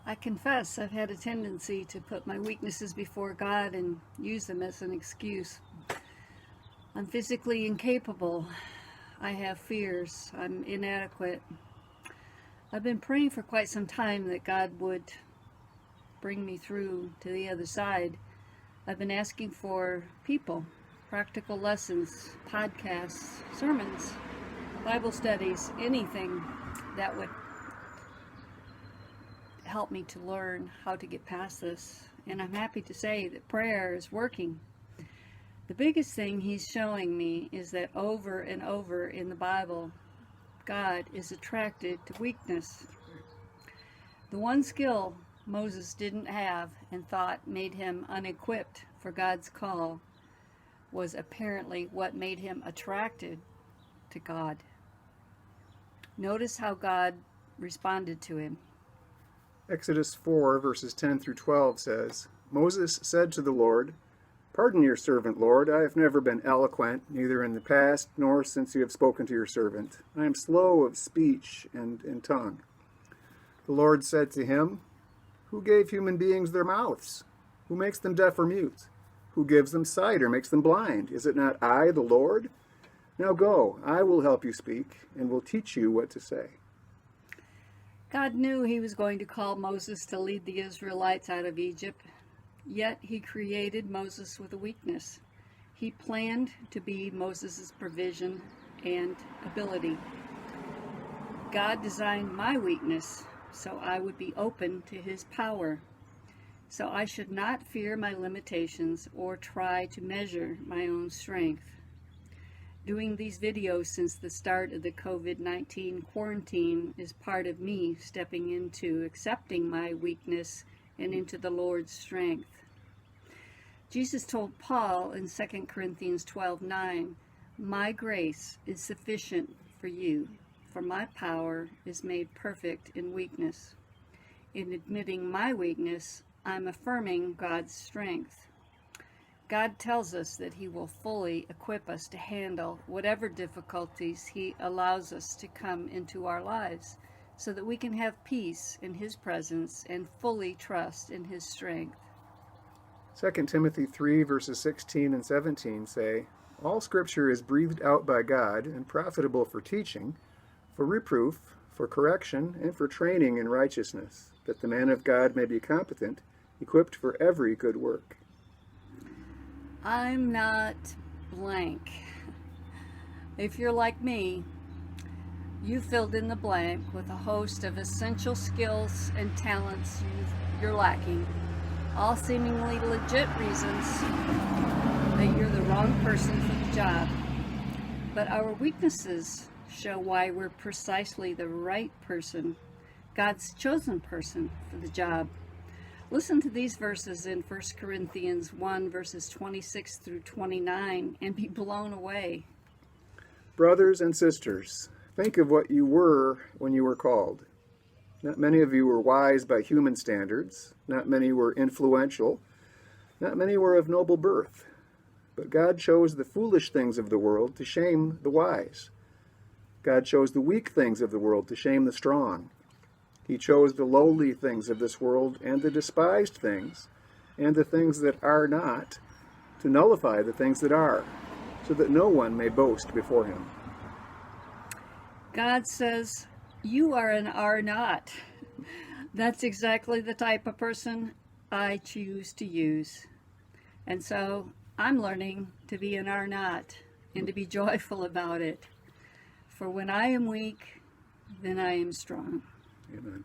I confess I've had a tendency to put my weaknesses before God and use them as an excuse. I'm physically incapable. I have fears. I'm inadequate. I've been praying for quite some time that God would bring me through to the other side. I've been asking for people, practical lessons, podcasts, sermons, Bible studies, anything that would help me to learn how to get past this. And I'm happy to say that prayer is working. The biggest thing he's showing me is that over and over in the Bible, God is attracted to weakness. The one skill Moses didn't have and thought made him unequipped for God's call was apparently what made him attracted to God. Notice how God responded to him. Exodus 4, verses 10 through 12 says, Moses said to the Lord, Pardon your servant, Lord. I have never been eloquent, neither in the past nor since you have spoken to your servant. I am slow of speech and in tongue. The Lord said to him, Who gave human beings their mouths? Who makes them deaf or mute? Who gives them sight or makes them blind? Is it not I, the Lord? Now go, I will help you speak, and will teach you what to say. God knew he was going to call Moses to lead the Israelites out of Egypt, yet he created Moses with a weakness. He planned to be Moses' provision and ability. God designed my weakness so I would be open to his power. So I should not fear my limitations or try to measure my own strength. Doing these videos since the start of the COVID-19 quarantine is part of me stepping into accepting my weakness and into the Lord's strength. Jesus told Paul in 2 Corinthians 12:9, My grace is sufficient for you, for my power is made perfect in weakness. In admitting my weakness, I'm affirming God's strength. God tells us that he will fully equip us to handle whatever difficulties he allows us to come into our lives, so that we can have peace in his presence and fully trust in his strength. 2 Timothy 3, verses 16 and 17 say, All Scripture is breathed out by God and profitable for teaching, for reproof, for correction, and for training in righteousness, that the man of God may be competent, equipped for every good work. I'm not blank. If you're like me, you filled in the blank with a host of essential skills and talents you're lacking, all seemingly legit reasons that you're the wrong person for the job. But our weaknesses show why we're precisely the right person, God's chosen person for the job. Listen to these verses in 1 Corinthians 1, verses 26 through 29, and be blown away. Brothers and sisters, think of what you were when you were called. Not many of you were wise by human standards. Not many were influential. Not many were of noble birth. But God chose the foolish things of the world to shame the wise. God chose the weak things of the world to shame the strong. He chose the lowly things of this world and the despised things and the things that are not to nullify the things that are, so that no one may boast before him. God says, you are an are not. That's exactly the type of person I choose to use. And so I'm learning to be an are not and to be joyful about it. For when I am weak, then I am strong. Amen.